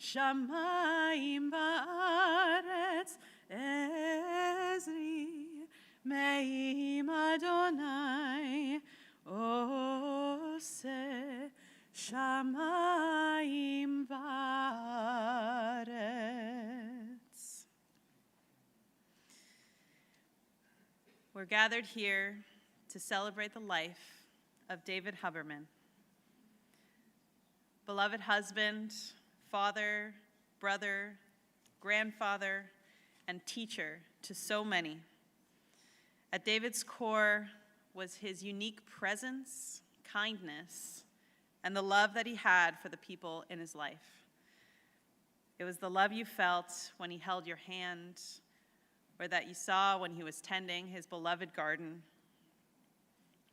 shamayim ba'aretz ezri me'im Adonai ose shamayim ba'aretz. We're gathered here to celebrate the life of David Huberman, beloved husband, father, brother, grandfather, and teacher to so many. At David's core was his unique presence, kindness, and the love that he had for the people in his life. It was the love you felt when he held your hand, or that you saw when he was tending his beloved garden.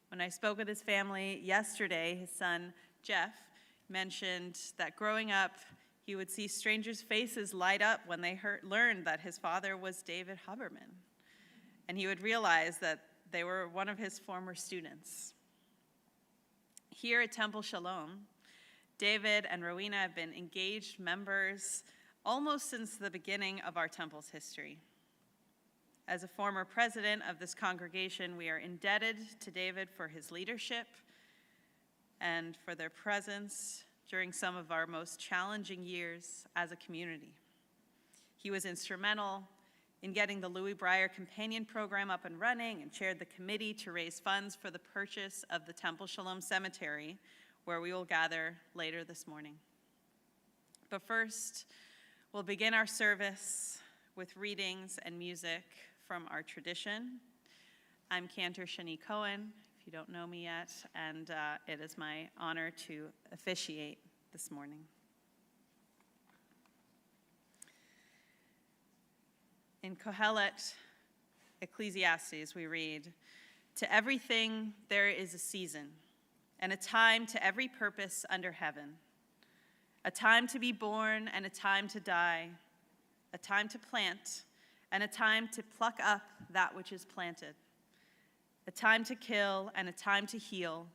When I spoke with his family yesterday, his son, Jeff, mentioned that growing up, he would see strangers' faces light up when they learned that his father was David Huberman. And he would realize that they were one of his former students. Here at Temple Sholom, David and Rowena have been engaged members almost since the beginning of our temple's history. As a former president of this congregation, we are indebted to David for his leadership and for their presence during some of our most challenging years as a community. He was instrumental in getting the Louis Breyer Companion Program up and running and chaired the committee to raise funds for the purchase of the Temple Sholom Cemetery, where we will gather later this morning. But first, we'll begin our service with readings and music from our tradition. I'm Cantor Shani Cohen, if you don't know me yet, and it is my honor to officiate this morning. In Kohelet, Ecclesiastes, we read, "To everything there is a season, and a time to every purpose under heaven, a time to be born and a time to die, a time to plant and a time to pluck up that which is planted, a time to kill and a time to heal,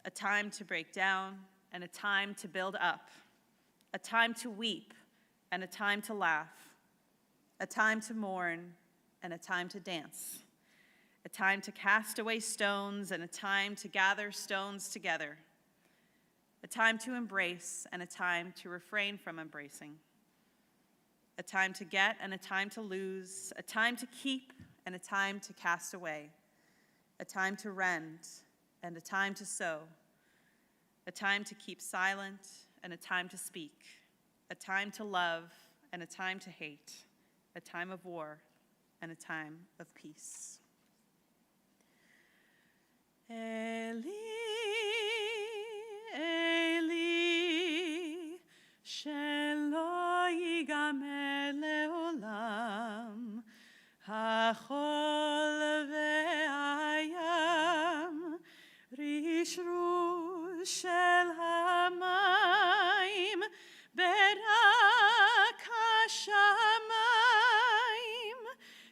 a time to break down and a time to build up, a time to weep and a time to laugh, a time to mourn and a time to dance, a time to cast away stones and a time to gather stones together, a time to embrace and a time to refrain from embracing, a time to get and a time to lose, a time to keep and a time to cast away, a time to rend and a time to sow, a time to keep silent and a time to speak, a time to love and a time to hate, a time of war and a time of peace." Eli, Eli, shelo yigamer leolam, hachol ve'ayam, rishru shel hamayim, berak hashamayim,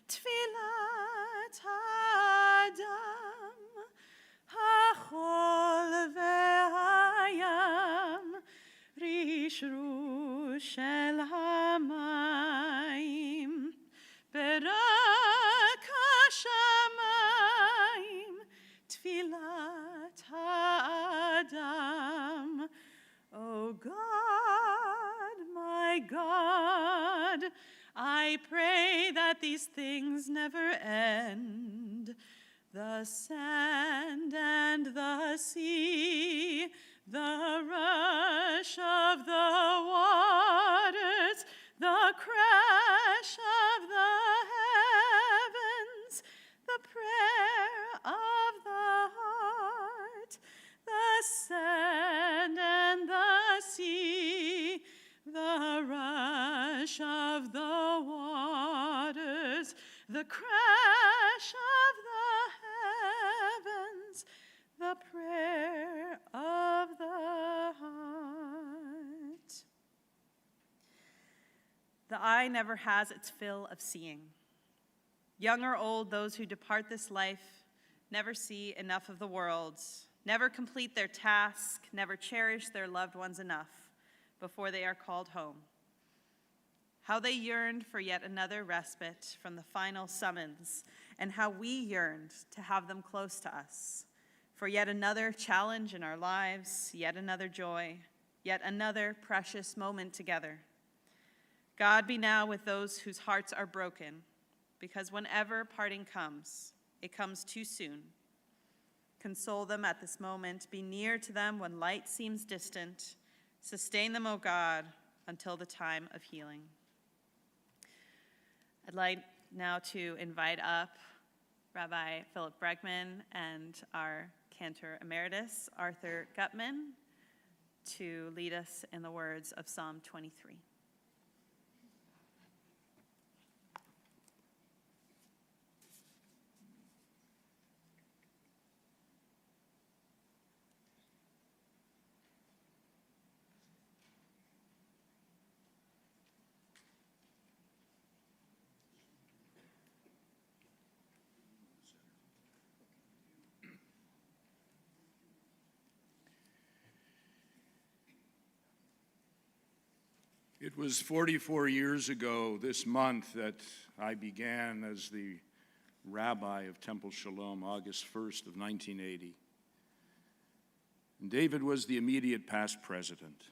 tfilat adam, hachol ve'ayam, rishru shel hamayim, berak hashamayim, tfilat adam. O God, my God, I pray that these things never end. The sand and the sea, the rush of the waters, the crash of the heavens, the prayer of the heart, the sand and the sea, the rush of the waters, the crash of the heavens, the prayer of the heart. The eye never has its fill of seeing. Young or old, those who depart this life never see enough of the world, never complete their task, never cherish their loved ones enough before they are called home. How they yearned for yet another respite from the final summons, and how we yearned to have them close to us, for yet another challenge in our lives, yet another joy, yet another precious moment together. God be now with those whose hearts are broken, because whenever parting comes, it comes too soon. Console them at this moment, be near to them when light seems distant. Sustain them, O God, until the time of healing. I'd like now to invite up Rabbi Philip Bregman and our cantor emeritus, Arthur Gutman, to lead us in the words of Psalm 23. It was 44 years ago this month that I began as the rabbi of Temple Sholom, August 1st of 1980. And David was the immediate past president.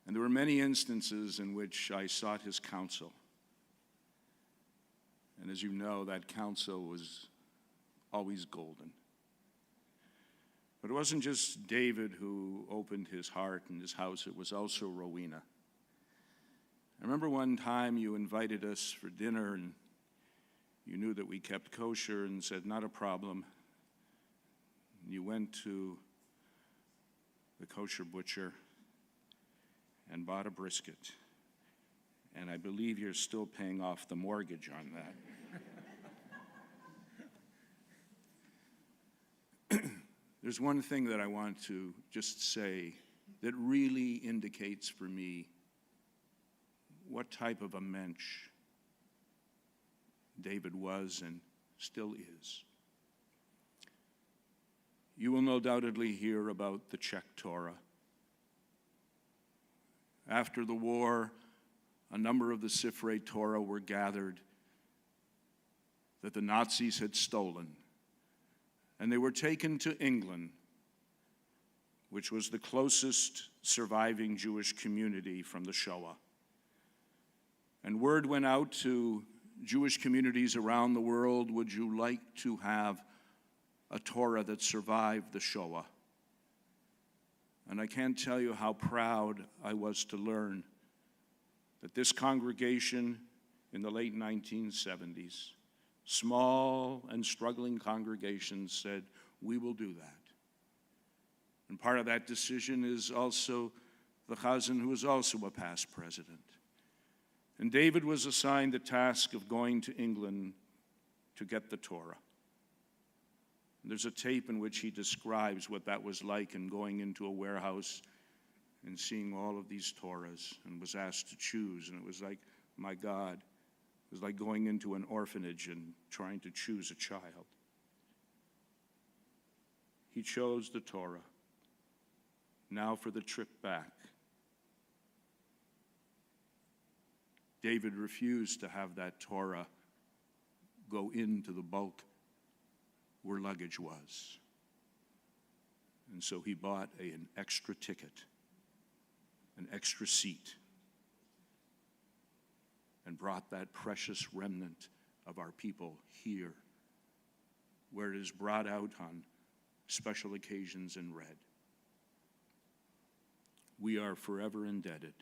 And there were many instances in which I sought his counsel. And as you know, that counsel was always golden. But it wasn't just David who opened his heart and his house, it was also Rowena. I remember one time you invited us for dinner and you knew that we kept kosher and said, not a problem. You went to the kosher butcher and bought a brisket. And I believe you're still paying off the mortgage on that. There's one thing that I want to just say that really indicates for me what type of a mensch David was and still is. You will no doubtedly hear about the Czech Torah. After the war, a number of the Sifrei Torah were gathered that the Nazis had stolen. And they were taken to England, which was the closest surviving Jewish community from the Shoah. And word went out to Jewish communities around the world, would you like to have a Torah that survived the Shoah? And I can't tell you how proud I was to learn that this congregation in the late 1970s, small and struggling congregations, said, we will do that. And part of that decision is also the Chazan, who is also a past president. And David was assigned the task of going to England to get the Torah. And there's a tape in which he describes what that was like and going into a warehouse and seeing all of these Torahs and was asked to choose. And it was like, my God, it was like going into an orphanage and trying to choose a child. He chose the Torah. Now for the trip back. David refused to have that Torah go into the bulk where luggage was. And so he bought an extra ticket, an extra seat, and brought that precious remnant of our people here, where it is brought out on special occasions and read. We are forever indebted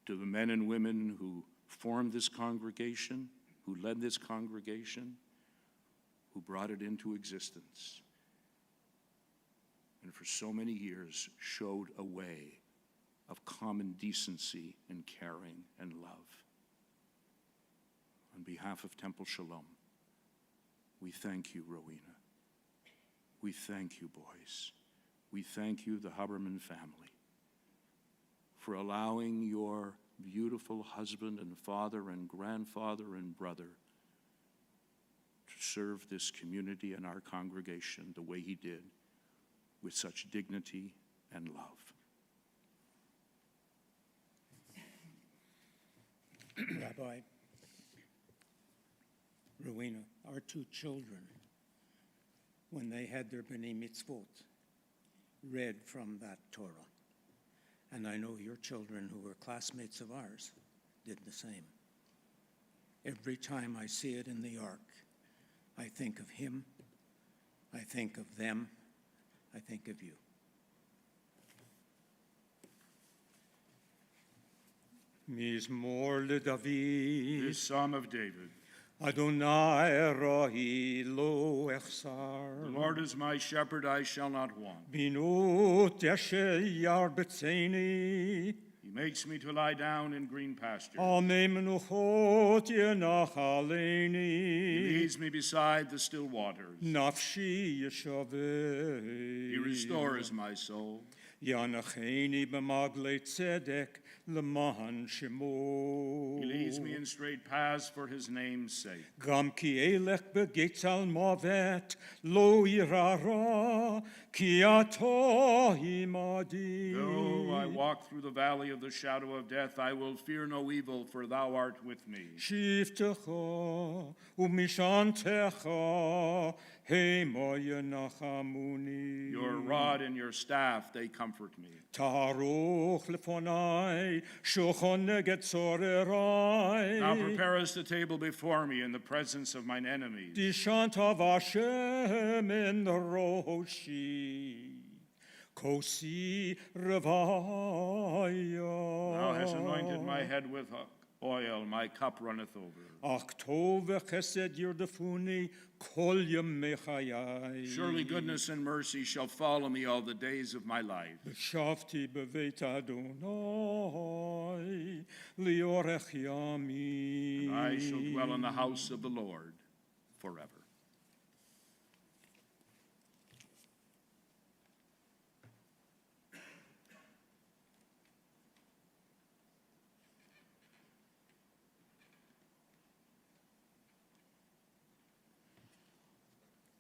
to the men and women who formed this congregation, who led this congregation, who brought it into existence, and for so many years showed a way of common decency and caring and love. On behalf of Temple Sholom, we thank you, Rowena. We thank you, boys. We thank you, the Huberman family, for allowing your beautiful husband and father and grandfather and brother to serve this community and our congregation the way he did, with such dignity and love. Rabbi, Rowena, our two children, when they had their B'nai Mitzvot, read from that Torah. And I know your children, who were classmates of ours, did the same. Every time I see it in the Ark, I think of him, I think of them, I think of you. Mizmor LeDavid, This Psalm of David. Adonai Rohi lo echsar. The Lord is my shepherd, I shall not want. Binut yashe yarbetzeni. He makes me to lie down in green pastures. Amei menuchot He yenachaleni. leads me beside the still waters. Nafshi yeshaveh. He restores my soul. Yanacheni b'maglei tzedek l'mahan shemo. He leads me in straight paths for his name's sake. Gam ki elech begetz al movet lo yirara ki ato imadi. Though I walk through the valley of the shadow of death, I will fear no evil, for thou art with me. Shiftecha umishantecha hema yenachamuni. Your rod and your staff, they comfort me. Taruch lefonai shuchon neget zorerai. Now prepare us the table before me in the presence of mine enemies. Dishantav Hashem in roshi kosi revaya. Thou hast anointed my head with oil, my cup runneth over. Ach tov v'chesed yirdefuni kol yemei chayai. Surely goodness and mercy shall follow me all the days of my life. V'shavti b'veit Adonai liorech yamin. I shall dwell in the house of the Lord forever.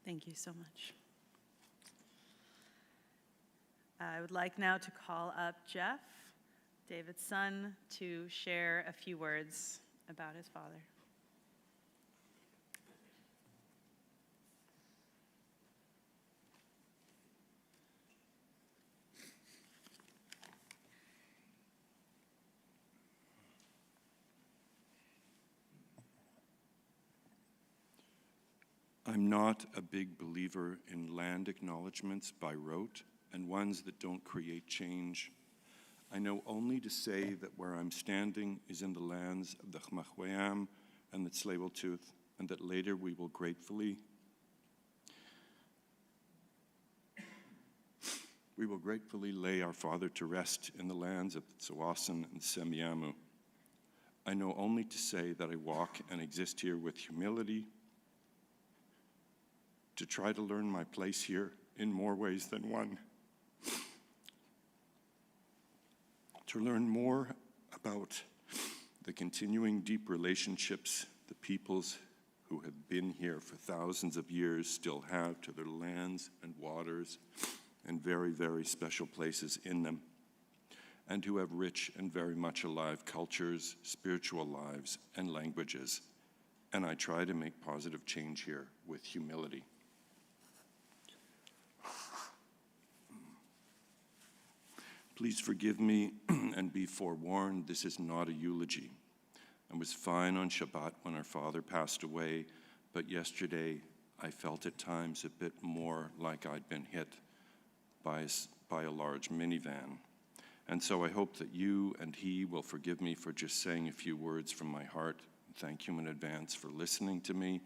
Thank you so much. I would like now to call up Jeff, David's son, to share a few words about his father. I'm not a big believer in land acknowledgements by rote and ones that don't create change. I know only to say that where I'm standing is in the lands of the Chmachweam and the Tsleil-Waututh, and that later we will gratefully lay our father to rest in the lands of Tsawasan and Semiamu. I know only to say that I walk and exist here with humility, to try to learn my place here in more ways than one, to learn more about the continuing deep relationships the peoples who have been here for thousands of years still have to their lands and waters and very, very special places in them, and who have rich and very much alive cultures, spiritual lives, and languages. And I try to make positive change here with humility. Please forgive me and be forewarned, this is not a eulogy. I was fine on Shabbat when our father passed away, but yesterday I felt at times a bit more like I'd been hit by a large minivan. And so I hope that you and he will forgive me for just saying a few words from my heart. Thank you in advance for listening to me,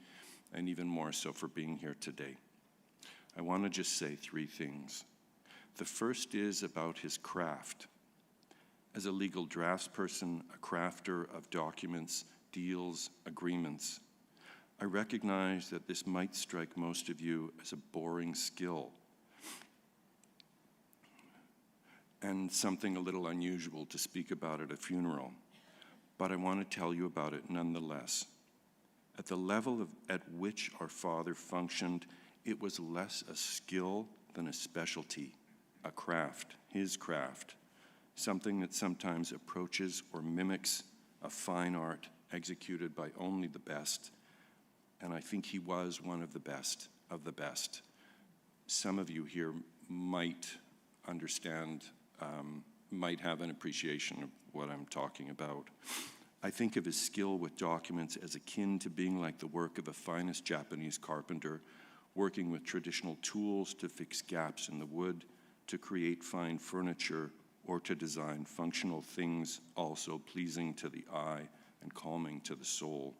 and even more so for being here today. I want to just say three things. The first is about his craft. As a legal draftsperson, a crafter of documents, deals, agreements, I recognize that this might strike most of you as a boring skill and something a little unusual to speak about at a funeral, but I want to tell you about it nonetheless. At the level at which our father functioned, it was less a skill than a specialty, a craft, his craft, something that sometimes approaches or mimics a fine art executed by only the best, and I think he was one of the best of the best. Some of you here might understand, might have an appreciation of what I'm talking about. I think of his skill with documents as akin to being like the work of a finest Japanese carpenter, working with traditional tools to fix gaps in the wood, to create fine furniture, or to design functional things also pleasing to the eye and calming to the soul.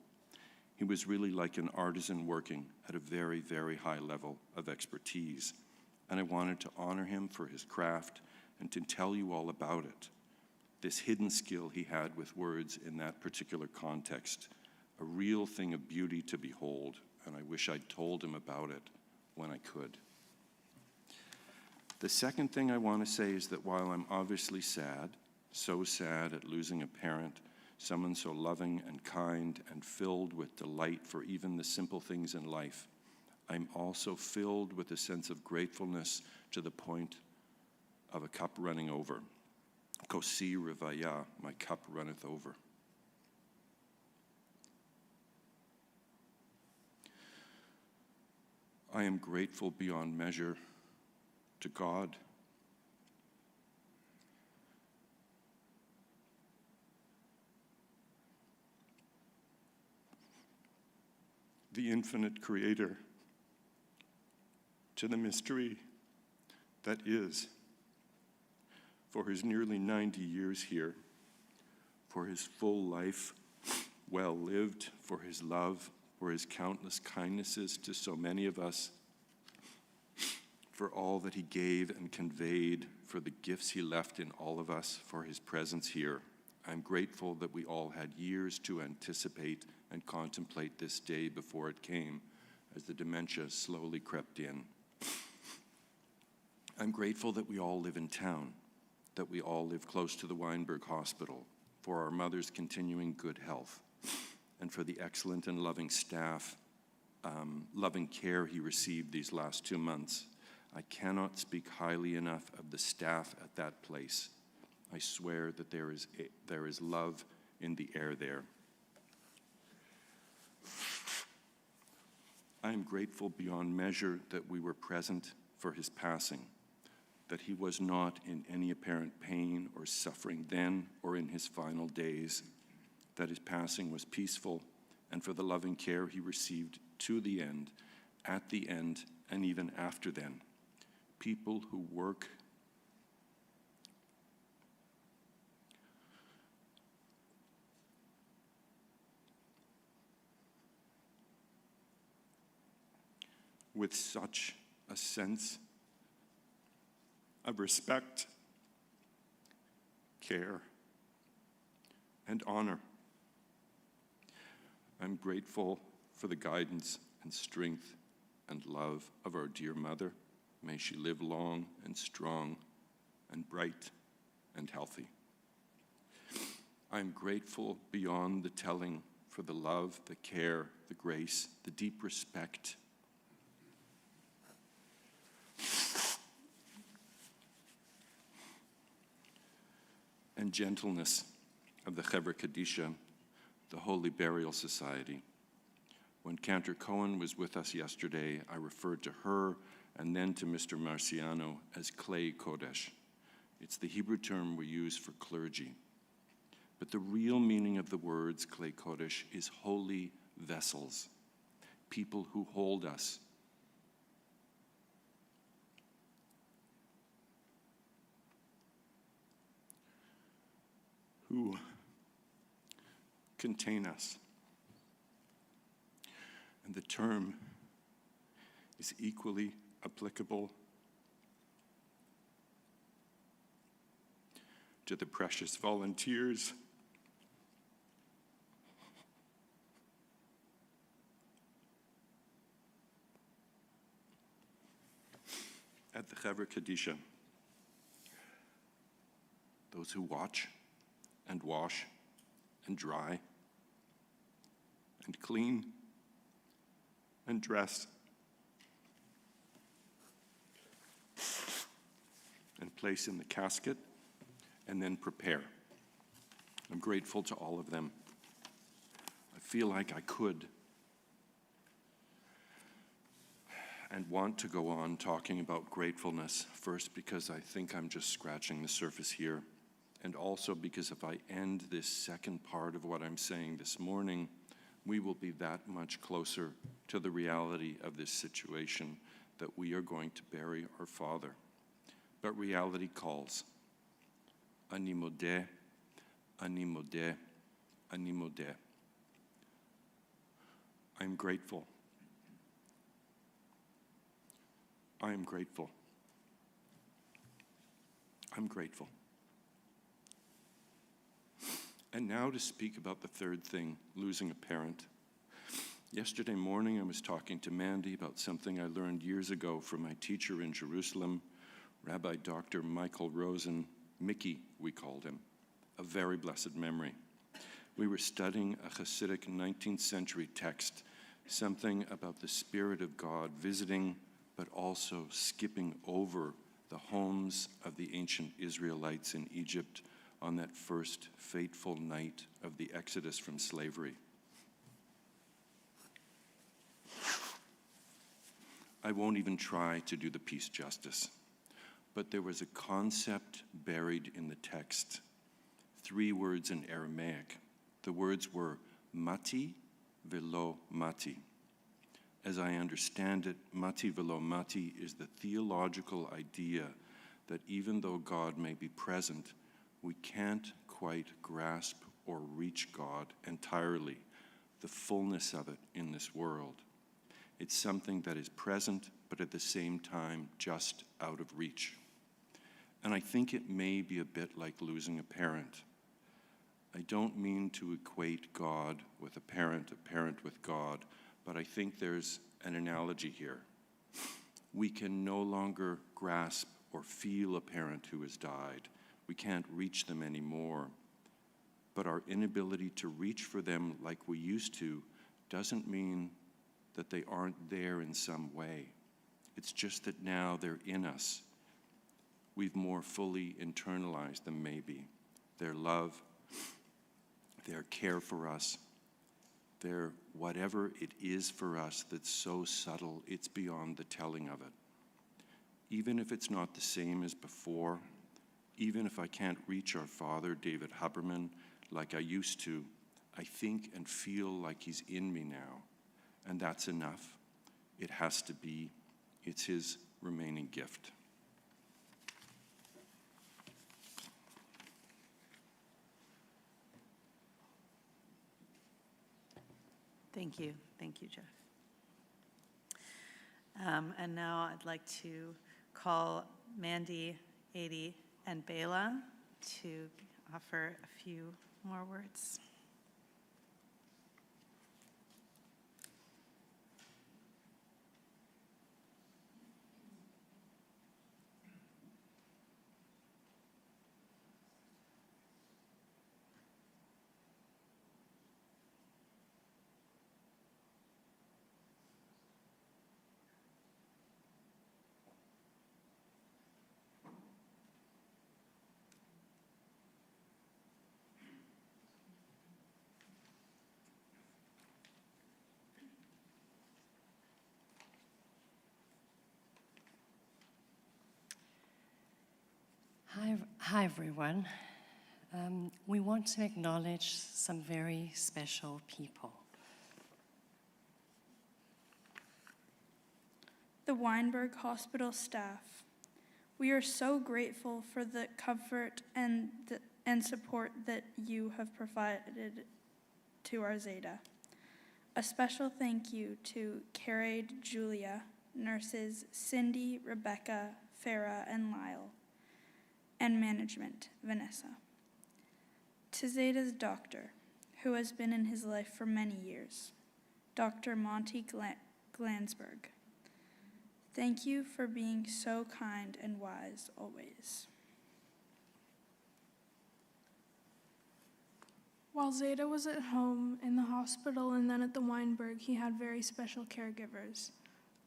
He was really like an artisan working at a very, very high level of expertise, and I wanted to honor him for his craft and to tell you all about it. This hidden skill he had with words in that particular context, a real thing of beauty to behold, and I wish I'd told him about it when I could. The second thing I want to say is that while I'm obviously sad, so sad at losing a parent, someone so loving and kind and filled with delight for even the simple things in life, I'm also filled with a sense of gratefulness to the point of a cup running over. Kosi rivaya, my cup runneth over. I am grateful beyond measure to God. The infinite creator, to the mystery that is, for his nearly 90 years here, for his full life well lived, for his love, for his countless kindnesses to so many of us, for all that he gave and conveyed, for the gifts he left in all of us, for his presence here. I'm grateful that we all had years to anticipate and contemplate this day before it came, as the dementia slowly crept in. I'm grateful that we all live in town, that we all live close to the Weinberg Hospital, for our mother's continuing good health, and for the excellent and loving staff, loving care he received these last 2 months. I cannot speak highly enough of the staff at that place. I swear that there is love in the air there. I am grateful beyond measure that we were present for his passing, that he was not in any apparent pain or suffering then or in his final days, that his passing was peaceful, and for the loving care he received to the end, at the end, and even after then. People who work with such a sense of respect, care, and honor. I'm grateful for the guidance and strength and love of our dear mother. May she live long and strong and bright and healthy. I'm grateful beyond the telling for the love, the care, the grace, the deep respect, and gentleness of the Chevra Kadisha, the Holy Burial Society. When Cantor Cohen was with us yesterday, I referred to her and then to Mr. Marciano as Clay Kodesh. It's the Hebrew term we use for clergy. But the real meaning of the words Clay Kodesh is holy vessels, people who hold us. Who contain us. And the term is equally applicable to the precious volunteers at the Chevra Kadisha, those who watch and wash and dry and clean and dress and place in the casket, and then prepare. I'm grateful to all of them. I feel like I could and want to go on talking about gratefulness, first because I think I'm just scratching the surface here, and also because if I end this second part of what I'm saying this morning, we will be that much closer to the reality of this situation, that we are going to bury our father. But reality calls. Ani modeh, ani modeh, ani modeh. I'm grateful. I am grateful. I'm grateful. And now to speak about the third thing, losing a parent. Yesterday morning, I was talking to Mandy about something I learned years ago from my teacher in Jerusalem, Rabbi Dr. Michael Rosen, Mickey, we called him, a very blessed memory. We were studying a Hasidic 19th century text, something about the Spirit of God visiting, but also skipping over the homes of the ancient Israelites in Egypt on that first fateful night of the Exodus from slavery. I won't even try to do the piece justice, but there was a concept buried in the text, 3 words in Aramaic. The words were mati velo mati. As I understand it, mati velo mati is the theological idea that even though God may be present, we can't quite grasp or reach God entirely, the fullness of it in this world. It's something that is present, but at the same time just out of reach. And I think it may be a bit like losing a parent. I don't mean to equate God with a parent with God, but I think there's an analogy here. We can no longer grasp or feel a parent who has died. We can't reach them anymore. But our inability to reach for them like we used to doesn't mean that they aren't there in some way. It's just that now they're in us. We've more fully internalized them maybe. Their love, their care for us, their whatever it is for us that's so subtle, it's beyond the telling of it. Even if it's not the same as before, even if I can't reach our father, David Huberman, like I used to, I think and feel like he's in me now. And that's enough. It has to be. It's his remaining gift. Thank you. Thank you, Jeff. And now I'd like to call Mandy, Adi, and Bela to offer a few more words. Hi everyone. We want to acknowledge some very special people. The Weinberg Hospital staff. We are so grateful for the comfort and support that you have provided to our Zeta. A special thank you to Caraid, Julia, nurses Cindy, Rebecca, Farah, and Lyle, and management, Vanessa. To Zeta's doctor, who has been in his life for many years, Dr. Monty Glansberg. Thank you for being so kind and wise always. While Zeta was at home, in the hospital, and then at the Weinberg, he had very special caregivers.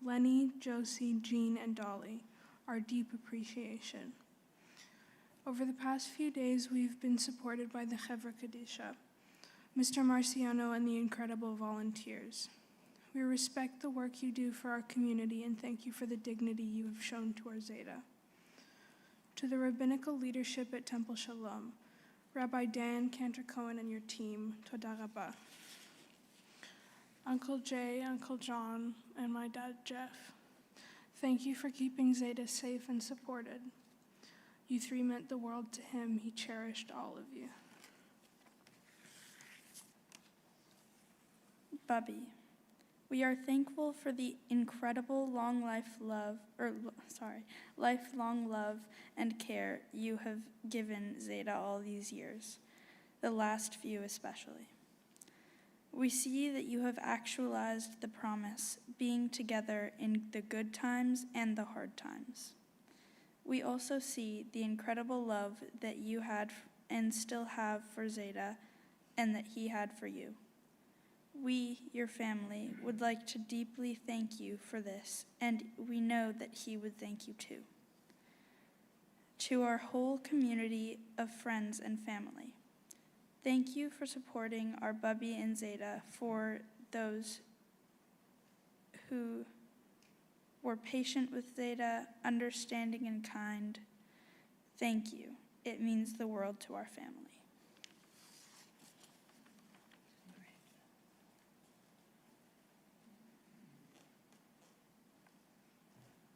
Lenny, Josie, Jean, and Dolly, our deep appreciation. Over the past few days, we've been supported by the Chevra Kadisha, Mr. Marciano, and the incredible volunteers. We respect the work you do for our community and thank you for the dignity you have shown to our Zeta. To the rabbinical leadership at Temple Sholom, Rabbi Dan Cantor-Cohen and your team, Toda Rabah. Uncle Jay, Uncle John, and my dad Jeff, thank you for keeping Zeta safe and supported. You three meant the world to him. He cherished all of you. Bubby, we are thankful for the incredible lifelong love and care you have given Zeta all these years, the last few especially. We see that you have actualized the promise, being together in the good times and the hard times. We also see the incredible love that you had and still have for Zeta and that he had for you. We, your family, would like to deeply thank you for this, and we know that he would thank you too. To our whole community of friends and family, thank you for supporting our Bubby and Zeta. For those who were patient with Zeta, understanding and kind, thank you. It means the world to our family.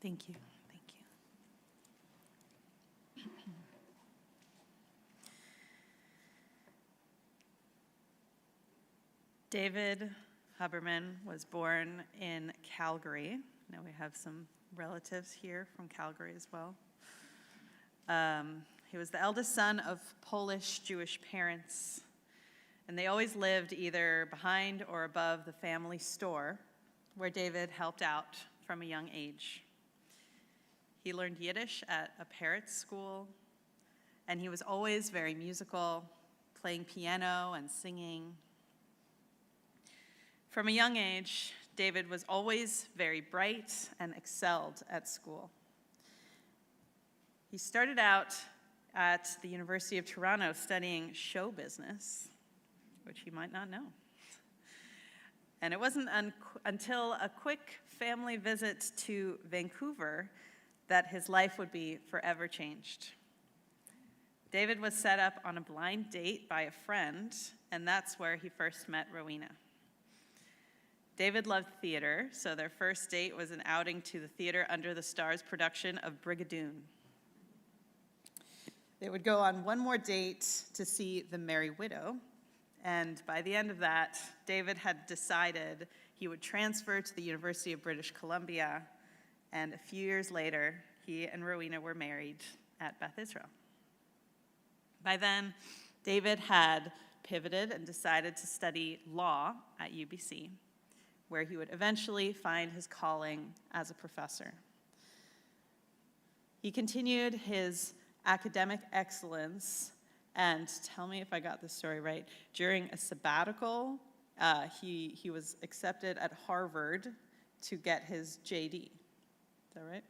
Thank you. Thank you. David Huberman was born in Calgary. Now we have some relatives here from Calgary as well. He was the eldest son of Polish Jewish parents, and they always lived either behind or above the family store, where David helped out from a young age. He learned Yiddish at a parrot school, and he was always very musical, playing piano and singing. From a young age, David was always very bright and excelled at school. He started out at the University of Toronto studying show business, which you might not know. And it wasn't until a quick family visit to Vancouver that his life would be forever changed. David was set up on a blind date by a friend, and that's where he first met Rowena. David loved theater, so their first date was an outing to the Theater Under the Stars production of Brigadoon. They would go on one more date to see The Merry Widow, and by the end of that, David had decided he would transfer to the University of British Columbia, and a few years later, he and Rowena were married at Beth Israel. By then, David had pivoted and decided to study law at UBC, where he would eventually find his calling as a professor. He continued his academic excellence, and tell me if I got this story right, during a sabbatical, he was accepted at Harvard to get his JD. Is that right?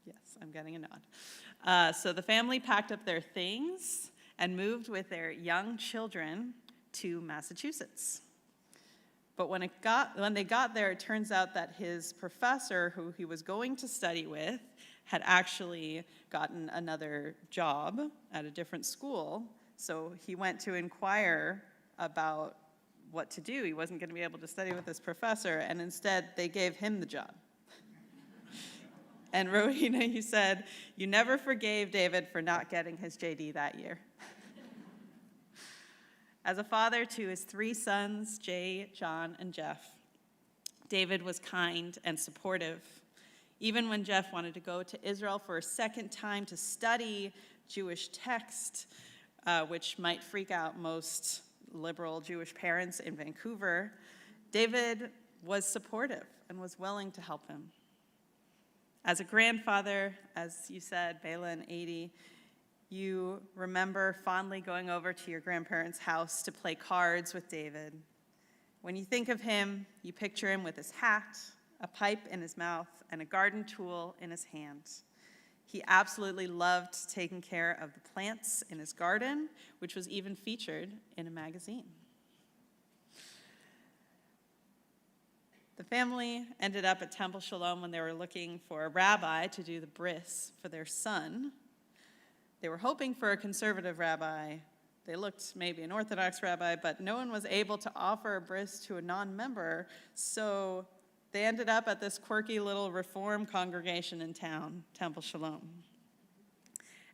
Yes, I'm getting a nod. So the family packed up their things and moved with their young children to Massachusetts. But when they got there, it turns out that his professor, who he was going to study with, had actually gotten another job at a different school. So he went to inquire about what to do. He wasn't going to be able to study with this professor, and instead they gave him the job. And Rowena, he said, "You never forgave David for not getting his JD that year." As a father to his three sons, Jay, John, and Jeff, David was kind and supportive. Even when Jeff wanted to go to Israel for a second time to study Jewish text, which might freak out most liberal Jewish parents in Vancouver, David was supportive and was willing to help him. As a grandfather, as you said, Bela and 80, you remember fondly going over to your grandparents' house to play cards with David. When you think of him, you picture him with his hat, a pipe in his mouth, and a garden tool in his hand. He absolutely loved taking care of the plants in his garden, which was even featured in a magazine. The family ended up at Temple Sholom when they were looking for a rabbi to do the bris for their son. They were hoping for a conservative rabbi. They looked maybe an Orthodox rabbi, but no one was able to offer a bris to a non-member, so they ended up at this quirky little Reform congregation in town, Temple Sholom.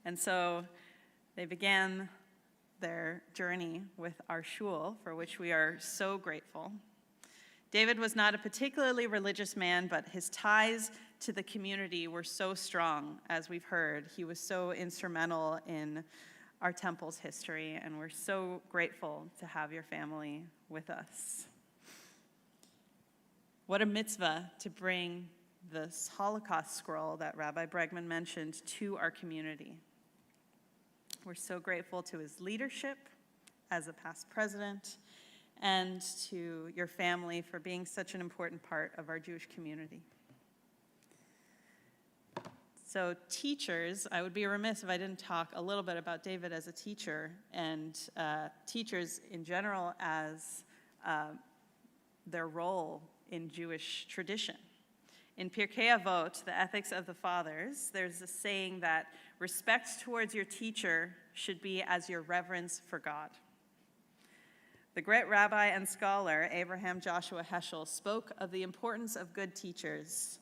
And so they began their journey with our shul, for which we are so grateful. David was not a particularly religious man, but his ties to the community were so strong, as we've heard. He was so instrumental in our temple's history, and we're so grateful to have your family with us. What a mitzvah to bring this Holocaust scroll that Rabbi Bregman mentioned to our community. We're so grateful to his leadership as a past president, and to your family for being such an important part of our Jewish community. So teachers, I would be remiss if I didn't talk a little bit about David as a teacher, and teachers in general as their role in Jewish tradition. In Pirkei Avot, the Ethics of the Fathers, there's a saying that respect towards your teacher should be as your reverence for God. The great rabbi and scholar Abraham Joshua Heschel spoke of the importance of good teachers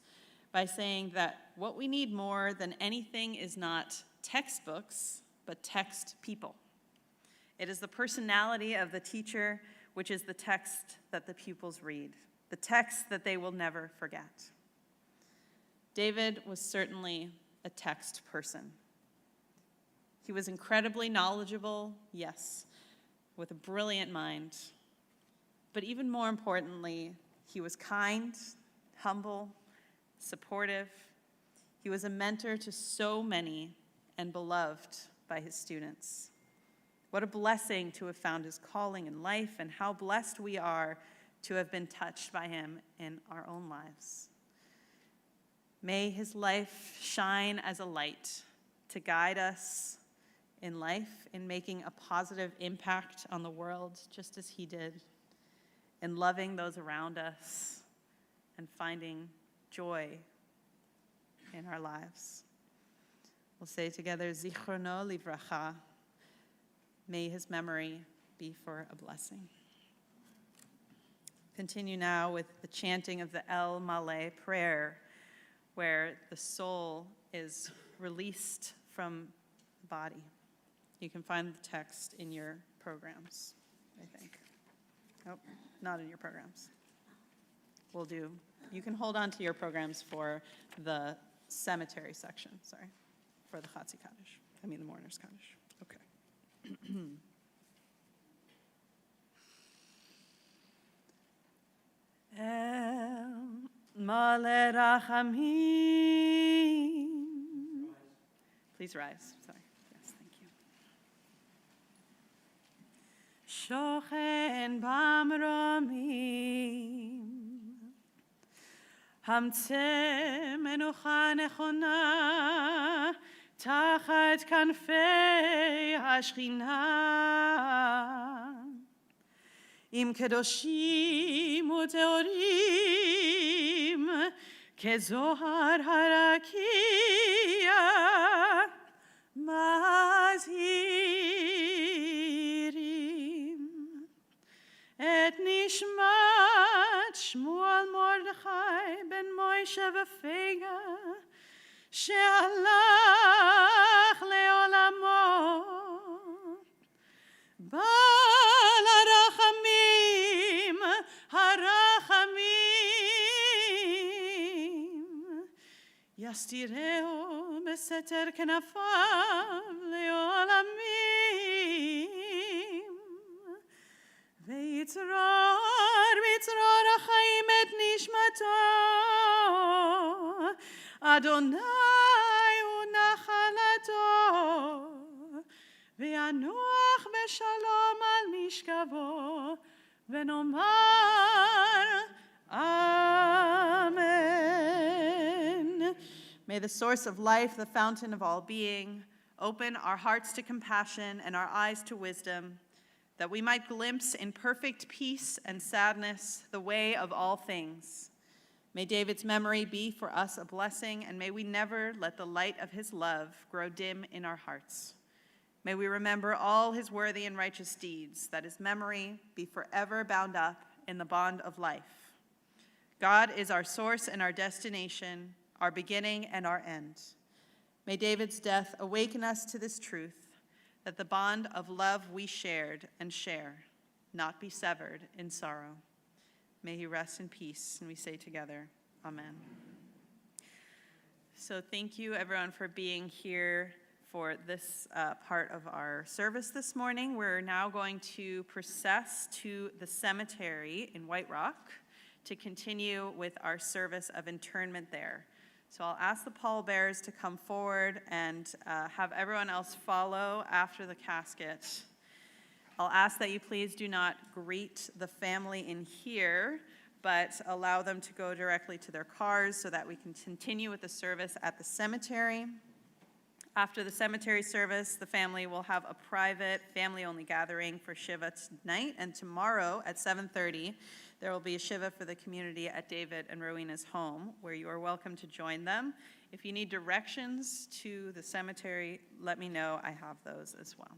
by saying that what we need more than anything is not textbooks, but text people. It is the personality of the teacher which is the text that the pupils read, the text that they will never forget. David was certainly a text person. He was incredibly knowledgeable, yes, with a brilliant mind. But even more importantly, he was kind, humble, supportive. He was a mentor to so many and beloved by his students. What a blessing to have found his calling in life, and how blessed we are to have been touched by him in our own lives. May his life shine as a light to guide us in life, in making a positive impact on the world, just as he did, in loving those around us and finding joy in our lives. We'll say together, Zichrono livracha. May his memory be for a blessing. Continue now with the chanting of the El Maleh prayer, where the soul is released from the body. You can find the text in your programs, I think. Nope, not in your programs. We'll do. You can hold on to your programs for the cemetery section, for the Chatzi Kaddish. The mourner's Kaddish. Okay. El Maleh Rachamim. Please rise. Sorry. Yes, thank you. Shochen bamromim. Hamtze menucha nechona tachat kanfei hashchina. Im kedoshim uteorim kezohar harakia mazhirim et nishmat Shmuel Mordechai ben Moshe v'Fega she'alach le'olamo Bal harachamim, harachamim, yastireo beseter kenafav leolamim, veitzror achayim et nishmato, Adonai unachalato, ve'anuach beshalom al mishkavo, ve'nomar Amen. May the source of life, the fountain of all being, open our hearts to compassion and our eyes to wisdom, that we might glimpse in perfect peace and sadness the way of all things. May David's memory be for us a blessing, and may we never let the light of his love grow dim in our hearts. May we remember all his worthy and righteous deeds, that his memory be forever bound up in the bond of life. God is our source and our destination, our beginning and our end. May David's death awaken us to this truth, that the bond of love we shared and share not be severed in sorrow. May he rest in peace, and we say together, Amen. So thank you, everyone, for being here for this part of our service this morning. We're now going to process to the cemetery in White Rock to continue with our service of internment there. So I'll ask the pallbearers to come forward and have everyone else follow after the casket. I'll ask that you please do not greet the family in here, but allow them to go directly to their cars so that we can continue with the service at the cemetery. After the cemetery service, the family will have a private family-only gathering for Shiva tonight, and tomorrow at 7:30, there will be a Shiva for the community at David and Rowena's home, where you are welcome to join them. If you need directions to the cemetery, let me know. I have those as well.